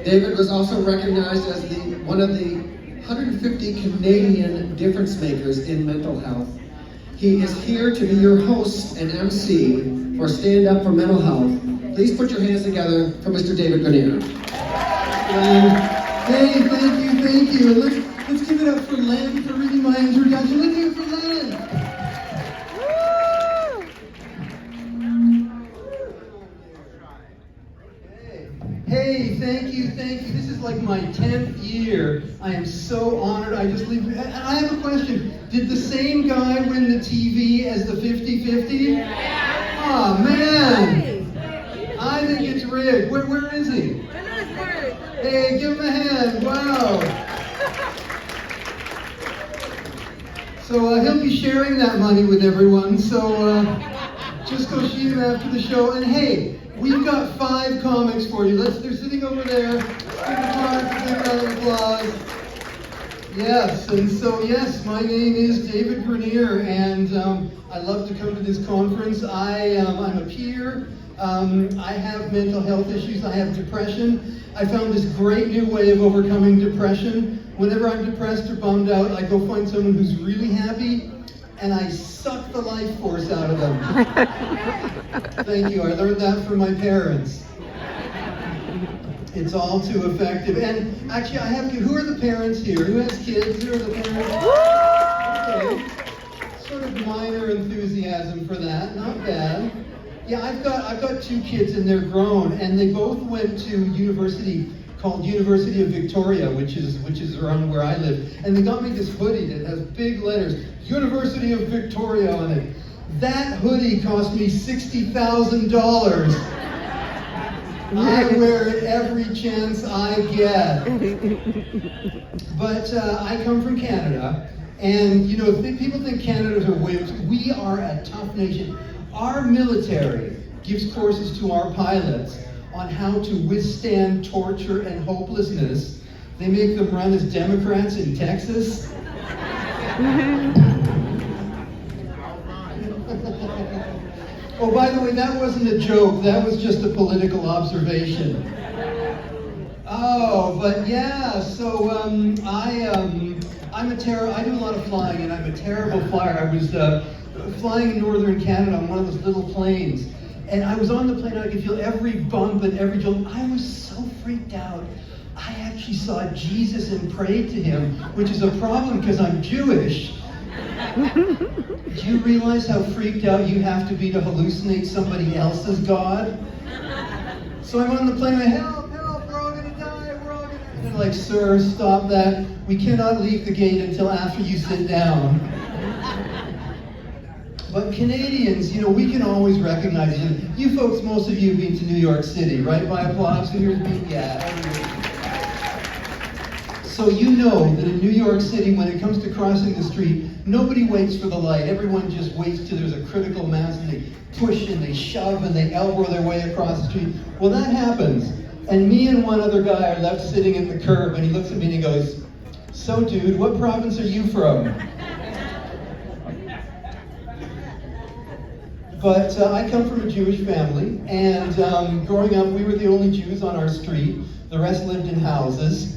David was also recognized as one of the 150 Canadian difference makers in mental health. He is here to be your host and MC for Stand Up for Mental Health. Please put your hands together for Mr. David Granirer. Hey, thank you. Let's give it up for Len for reading my introduction. Let's do it for Len. Hey, thank you. This is like my 10th year. I am so honored. I have a question. Did the same guy win the TV as the 50-50? Yeah. Oh, man. I think it's rigged. Where is he? Hey, give him a hand. Wow. So he'll be sharing that money with everyone. So just go see him after the show. And hey, we've got 5 comics for you. They're sitting over there. Let's give a big round of applause. Yes, and so yes, my name is David Granirer, and I love to come to this conference. I'm a peer. I have mental health issues. I have depression. I found this great new way of overcoming depression. Whenever I'm depressed or bummed out, I go find someone who's really happy, and I suck the life force out of them. Thank you. I learned that from my parents. It's all too effective. And actually, who are the parents here? Who has kids? Who are the parents? Okay. Sort of minor enthusiasm for that. Not bad. Yeah, I've got 2 kids and they're grown, and they both went to university called University of Victoria, which is around where I live. And they got me this hoodie that has big letters, University of Victoria on it. That hoodie cost me $60,000. I wear it every chance I get. But I come from Canada, and people think Canada's a wimps. We are a tough nation. Our military gives courses to our pilots on how to withstand torture and hopelessness. They make them run as Democrats in Texas. Oh, by the way, that wasn't a joke. That was just a political observation. Oh, but yeah, so I do a lot of flying, and I'm a terrible flyer. I was flying in northern Canada on one of those little planes, and I was on the plane and I could feel every bump and every jolt. I was so freaked out. I actually saw Jesus and prayed to him, which is a problem because I'm Jewish. Do you realize how freaked out you have to be to hallucinate somebody else's God? So I'm on the plane, help, we're all gonna die, we're all gonna... And they're like, sir, stop that. We cannot leave the gate until after you sit down. But Canadians, we can always recognize you. You folks, most of you have been to New York City, right? By applause, who here's been? Yeah. So you know that in New York City, when it comes to crossing the street, nobody waits for the light. Everyone just waits till there's a critical mass, and they push and they shove and they elbow their way across the street. Well, that happens. And me and one other guy are left sitting at the curb, and he looks at me and he goes, so dude, what province are you from? But I come from a Jewish family, and growing up, we were the only Jews on our street. The rest lived in houses.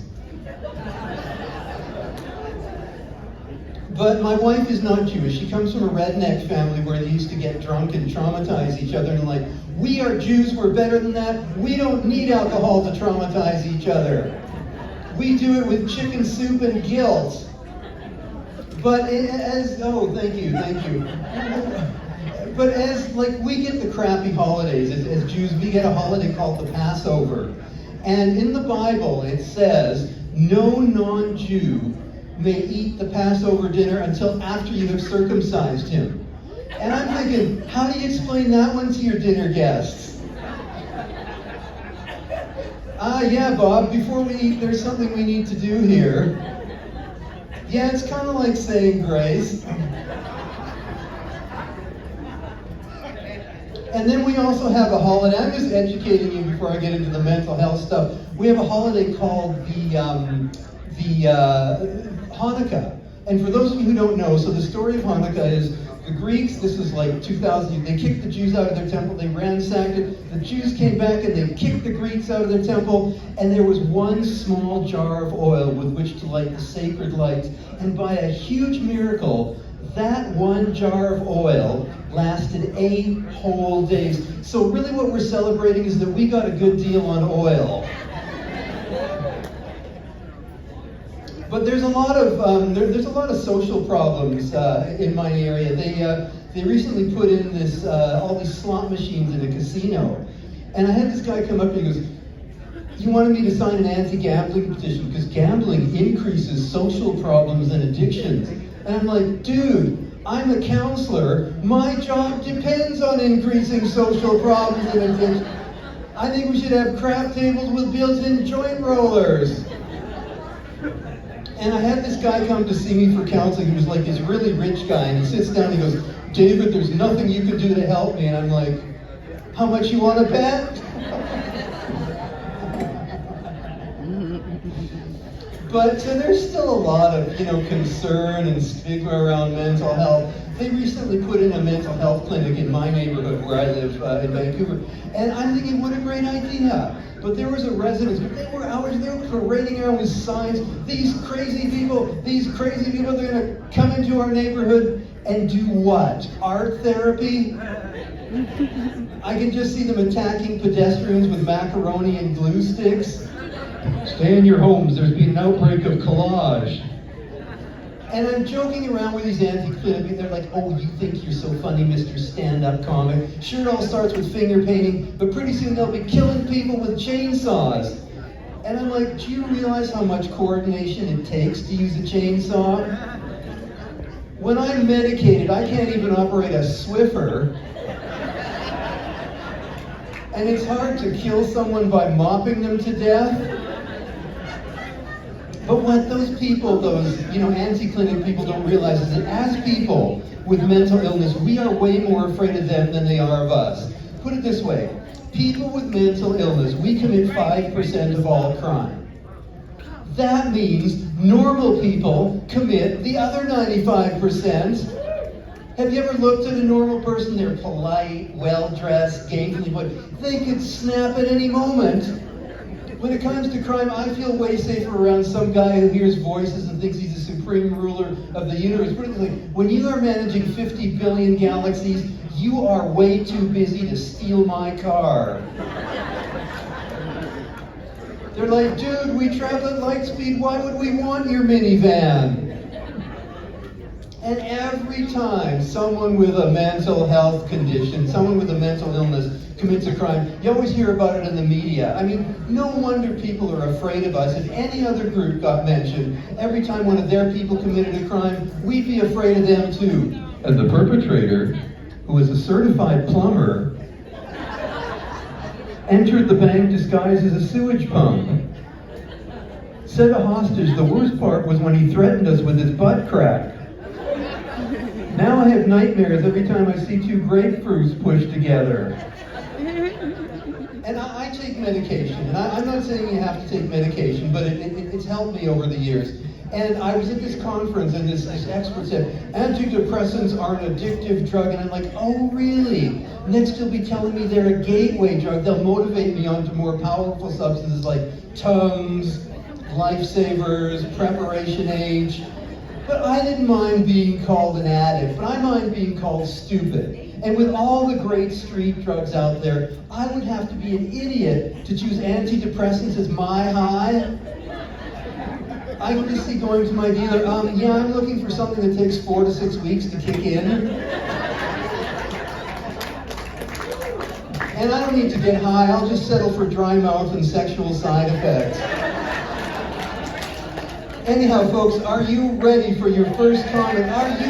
But my wife is not Jewish. She comes from a redneck family where they used to get drunk and traumatize each other, and like, we are Jews, we're better than that. We don't need alcohol to traumatize each other. We do it with chicken soup and guilt. But thank you. But we get the crappy holidays as Jews. We get a holiday called the Passover. And in the Bible it says, no non-Jew may eat the Passover dinner until after you have circumcised him. And I'm thinking, how do you explain that one to your dinner guests? Yeah, Bob, before we eat, there's something we need to do here. Yeah, it's kind of like saying grace. And then we also have a holiday. I'm just educating you before I get into the mental health stuff. We have a holiday called the Hanukkah. And for those of you who don't know, so the story of Hanukkah is The Greeks, this is like 2000, they kicked the Jews out of their temple, they ransacked it. The Jews came back and they kicked the Greeks out of their temple, and there was one small jar of oil with which to light the sacred lights. And by a huge miracle, that one jar of oil lasted 8 whole days. So really what we're celebrating is that we got a good deal on oil. But there's a lot of there's a lot of social problems in my area. They recently put in this all these slot machines in a casino, and I had this guy come up and he goes, "You wanted me to sign an anti-gambling petition because gambling increases social problems and addictions." And I'm like, "Dude, I'm a counselor. My job depends on increasing social problems and addictions. I think we should have crap tables with built-in joint rollers." And I had this guy come to see me for counseling. He was like this really rich guy, and he sits down and he goes, "David, there's nothing you can do to help me." And I'm like, "How much you want to bet?" But there's still a lot of, concern and stigma around mental health. They recently put in a mental health clinic in my neighborhood where I live in Vancouver. And I'm thinking, what a great idea. But there was a residence, they were parading around with signs. These crazy people, they're gonna come into our neighborhood and do what? Art therapy? I can just see them attacking pedestrians with macaroni and glue sticks. "Stay in your homes, there's been an outbreak of collage." And I'm joking around with these anti-clinic, they're like, "Oh, you think you're so funny, Mr. Stand-Up comic. Sure, it all starts with finger painting, but pretty soon they'll be killing people with chainsaws." And I'm like, "Do you realize how much coordination it takes to use a chainsaw? When I'm medicated, I can't even operate a Swiffer. And it's hard to kill someone by mopping them to death." But what those people, those anti-clinic people don't realize is that as people with mental illness, we are way more afraid of them than they are of us. Put it this way, people with mental illness, we commit 5% of all crime. That means normal people commit the other 95%. Have you ever looked at a normal person? They're polite, well-dressed, gainfully put. They could snap at any moment. When it comes to crime, I feel way safer around some guy who hears voices and thinks he's the supreme ruler of the universe. Put it this way, when you are managing 50 billion galaxies, you are way too busy to steal my car. They're like, "Dude, we travel at light speed, why would we want your minivan?" And every time someone with a mental health condition, someone with a mental illness commits a crime, you always hear about it in the media. I mean, no wonder people are afraid of us. If any other group got mentioned, every time one of their people committed a crime, we'd be afraid of them too. And the perpetrator, who is a certified plumber, entered the bank disguised as a sewage pump. Said a hostage, the worst part was when he threatened us with his butt crack. Now I have nightmares every time I see 2 grapefruits pushed together. And I take medication, and I'm not saying you have to take medication, but it's helped me over the years. And I was at this conference, and this expert said, "Antidepressants are an addictive drug," and I'm like, "Oh, really? Next you'll be telling me they're a gateway drug. They'll motivate me onto more powerful substances like Tums, Lifesavers, Preparation H." But I didn't mind being called an addict, but I mind being called stupid. And with all the great street drugs out there, I would have to be an idiot to choose antidepressants as my high. I can just see going to my dealer, "Yeah, I'm looking for something that takes 4 to 6 weeks to kick in." And I don't need to get high, I'll just settle for dry mouth and sexual side effects. Anyhow, folks, are you ready for your first comment? Are you